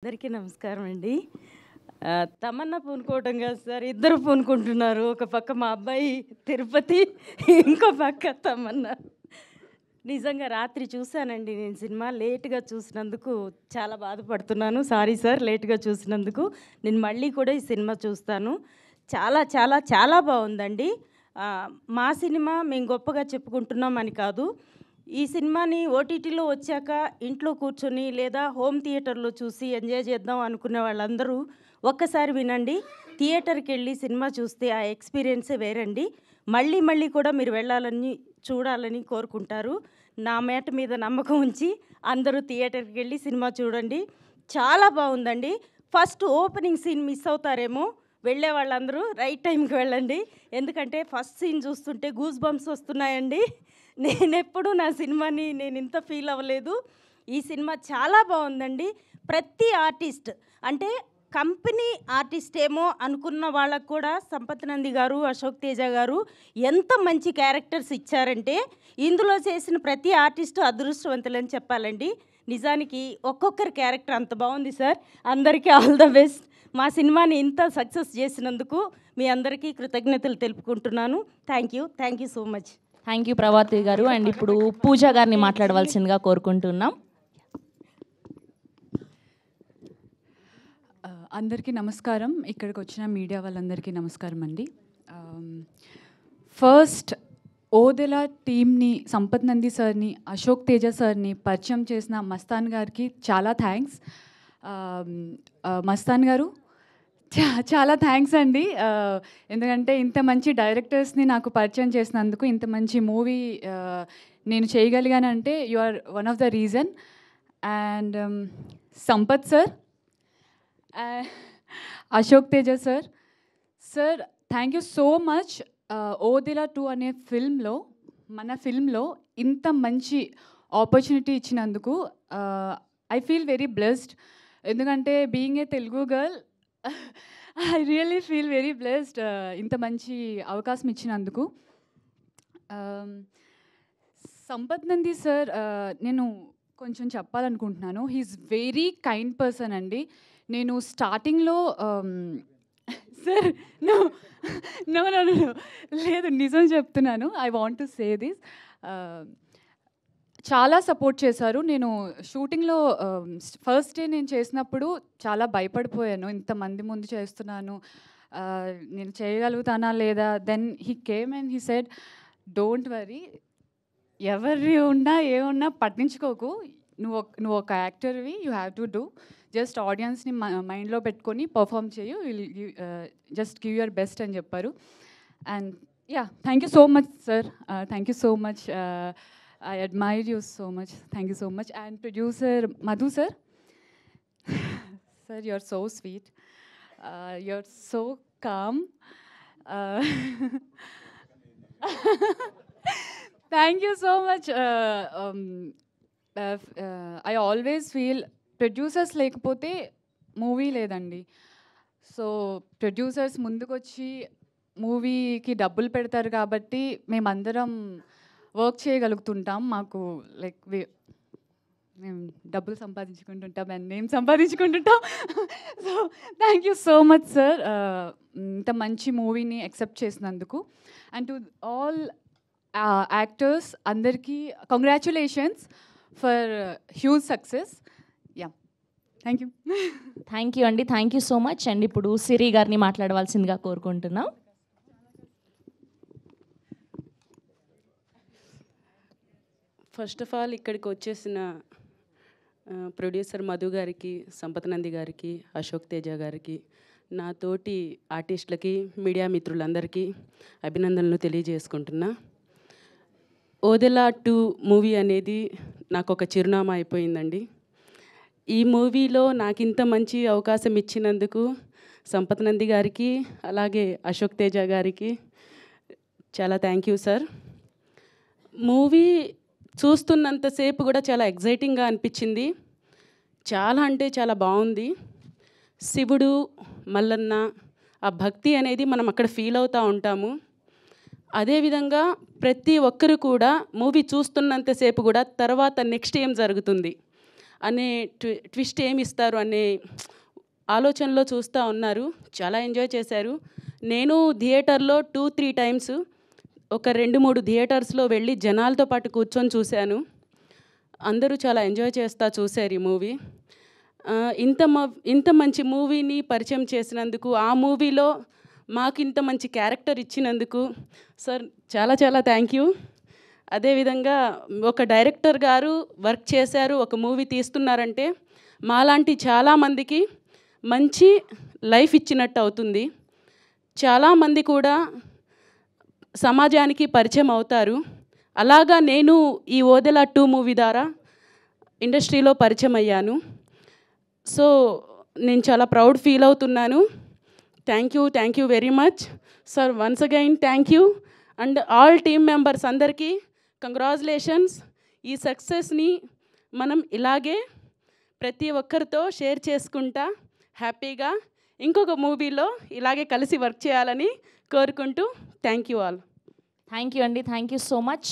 అందరికీ నమస్కారం అండి. తమన్నా పూనుకోవటం కాదు సార్, ఇద్దరు పూనుకుంటున్నారు. ఒక పక్క మా అబ్బాయి తిరుపతి, ఇంకో పక్క తమన్నా. నిజంగా రాత్రి చూశానండి నేను సినిమా. లేట్గా చూసినందుకు చాలా బాధపడుతున్నాను. సారీ సార్, లేట్గా చూసినందుకు. నేను మళ్ళీ కూడా ఈ సినిమా చూస్తాను. చాలా చాలా చాలా బాగుందండి. మా సినిమా మేము గొప్పగా చెప్పుకుంటున్నామని కాదు, ఈ సినిమాని ఓటీటీలో వచ్చాక ఇంట్లో కూర్చొని లేదా హోమ్ థియేటర్లో చూసి ఎంజాయ్ చేద్దాం అనుకునే వాళ్ళందరూ ఒక్కసారి వినండి. థియేటర్కి వెళ్ళి సినిమా చూస్తే ఆ ఎక్స్పీరియన్సే వేరండి. మళ్ళీ మళ్ళీ కూడా మీరు వెళ్ళాలని చూడాలని కోరుకుంటారు. నా మాట మీద నమ్మకం ఉంచి అందరూ థియేటర్కి వెళ్ళి సినిమా చూడండి. చాలా బాగుందండి. ఫస్ట్ ఓపెనింగ్ సీన్ మిస్ అవుతారేమో, వెళ్ళే వాళ్ళందరూ రైట్ టైంకి వెళ్ళండి. ఎందుకంటే ఫస్ట్ సీన్ చూస్తుంటే గూస్ బంప్స్ వస్తున్నాయండి. నేనెప్పుడు నా సినిమాని నేను ఇంత ఫీల్ అవ్వలేదు. ఈ సినిమా చాలా బాగుందండి. ప్రతి ఆర్టిస్ట్ అంటే కంపెనీ ఆర్టిస్ట్ ఏమో అనుకున్న వాళ్ళకు కూడా సంపత్ నంది గారు, అశోక్ తేజ గారు ఎంత మంచి క్యారెక్టర్స్ ఇచ్చారంటే ఇందులో చేసిన ప్రతి ఆర్టిస్టు అదృష్టవంతులని చెప్పాలండి. నిజానికి ఒక్కొక్కరి క్యారెక్టర్ అంత బాగుంది సార్. అందరికీ ఆల్ ద బెస్ట్. మా సినిమాని ఇంత సక్సెస్ చేసినందుకు మీ అందరికీ కృతజ్ఞతలు తెలుపుకుంటున్నాను. Thank you so much. Thank you Prabhavati గారు. అండ్ ఇప్పుడు పూజ గారిని మాట్లాడవలసిందిగా కోరుకుంటున్నాం. అందరికీ నమస్కారం. ఇక్కడికి వచ్చిన మీడియా వాళ్ళందరికీ నమస్కారం అండి. ఫస్ట్ ఓదెలా టీమ్ని, సంపత్ నంది సార్ని, అశోక్ తేజ సార్ని పరిచయం చేసిన మస్తాన్ గారికి చాలా థ్యాంక్స్. మస్తాన్ గారు చాలా థ్యాంక్స్ అండి. ఎందుకంటే ఇంత మంచి డైరెక్టర్స్ని నాకు పరిచయం చేసినందుకు, ఇంత మంచి మూవీ నేను చేయగలిగానంటే you are one of the reason. And Sampath sir, Ashok Teja sir, thank you so much. Odela 2 అనే మన ఫిల్మ్లో ఇంత మంచి ఆపర్చునిటీ ఇచ్చినందుకు ఐ ఫీల్ వెరీ బ్లెస్డ్. ఎందుకంటే being a Telugu girl, I really feel very blessed ఇంత మంచి అవకాశం ఇచ్చినందుకు. సంపత్ నంది సార్ నేను కొంచెం చెప్పాలనుకుంటున్నాను. హీఈస్ వెరీ కైండ్ పర్సన్ అండి. నేను స్టార్టింగ్లో sir no no no no లేదు, నిజం చెప్తున్నాను. I want to say this. చాలా సపోర్ట్ చేశారు. నేను షూటింగ్లో ఫస్ట్ డే నేను చేసినప్పుడు చాలా భయపడిపోయాను. ఇంతమంది ముందు చేస్తున్నాను, నేను చేయగలుగుతానా లేదా. Then he came and he said, don't worry, ఎవరి ఉన్నా ఏమున్నా పట్టించుకోకు, నువ్వు ఒక యాక్టర్వి, you have to do, just ఆడియన్స్ని మైండ్లో పెట్టుకొని పర్ఫామ్ చేయు, జస్ట్ గివ్ యువర్ బెస్ట్ అని చెప్పారు. And yeah, thank you so much sir. Thank you so much. I admire you so much. Thank you so much. And producer Madhu sir, sir, you're so sweet. You're so calm. Thank you so much. I always feel producers lekapothe movie ledandi. So producers mundukochi మూవీకి డబ్బులు పెడతారు కాబట్టి మేమందరం work చేయగలుగుతుంటాం. మాకు like మేము డబ్బులు సంపాదించుకుంటుంటాం and మేము సంపాదించుకుంటుంటాం. So thank you so much sir, ఇంత మంచి మూవీని యాక్సెప్ట్ చేసినందుకు. అండ్ టు ఆల్ యాక్టర్స్ అందరికీ congratulations for huge success. Ya, thank you. Thank you అండి. Thank you so much. And ఇప్పుడు సిరి గారిని మాట్లాడవలసిందిగా కోరుకుంటున్నాం. ఫస్ట్ ఆఫ్ ఆల్ ఇక్కడికి వచ్చేసిన ప్రొడ్యూసర్ మధు గారికి, సంపత్ నంది గారికి, అశోక్ తేజ గారికి, నా తోటి ఆర్టిస్టులకి, మీడియా మిత్రులందరికీ అభినందనలు తెలియజేసుకుంటున్నా. ఓదెలా 2 మూవీ అనేది నాకు ఒక చిరునామా అయిపోయిందండి. ఈ మూవీలో నాకు ఇంత మంచి అవకాశం ఇచ్చినందుకు సంపత్ నంది గారికి, అలాగే అశోక్ తేజ గారికి చాలా థ్యాంక్ యూ సార్. మూవీ చూస్తున్నంతసేపు కూడా చాలా ఎగ్జైటింగ్గా అనిపించింది. చాలా అంటే చాలా బాగుంది. శివుడు, మల్లన్న, ఆ భక్తి అనేది మనం అక్కడ ఫీల్ అవుతూ ఉంటాము. అదేవిధంగా ప్రతి ఒక్కరు కూడా మూవీ చూస్తున్నంతసేపు కూడా తర్వాత నెక్స్ట్ ఏం జరుగుతుంది అనే ట్విస్ట్ ఏమి ఇస్తారు అనే ఆలోచనలో చూస్తూ ఉన్నారు. చాలా ఎంజాయ్ చేశారు. నేను థియేటర్లో 2-3 టైమ్స్ ఒక 2-3 థియేటర్స్లో వెళ్ళి జనాలతో పాటు కూర్చొని చూశాను. అందరూ చాలా ఎంజాయ్ చేస్తూ చూశారు ఈ మూవీ. ఇంత మంచి మూవీని పరిచయం చేసినందుకు, ఆ మూవీలో మాకు ఇంత మంచి క్యారెక్టర్ ఇచ్చినందుకు సార్ చాలా చాలా థ్యాంక్ యూ. అదేవిధంగా ఒక డైరెక్టర్ గారు వర్క్ చేశారు, ఒక మూవీ తీస్తున్నారంటే మాలాంటి చాలామందికి మంచి లైఫ్ ఇచ్చినట్టు అవుతుంది. చాలామంది కూడా సమాజానికి పరిచయం అవుతారు. అలాగా నేను ఈ ఓదెల 2 మూవీ ద్వారా ఇండస్ట్రీలో పరిచయం అయ్యాను. సో నేను చాలా ప్రౌడ్ ఫీల్ అవుతున్నాను. Thank you very much sir. Once again thank you. And all team members అందరికీ కంగ్రాచులేషన్స్. ఈ సక్సెస్ని మనం ఇలాగే ప్రతి ఒక్కరితో షేర్ చేసుకుంటా హ్యాపీగా ఇంకొక మూవీలో ఇలాగే కలిసి వర్క్ చేయాలని కోరుకుంటూ thank you all. Thank you అండి, థ్యాంక్ యూ సో మచ్.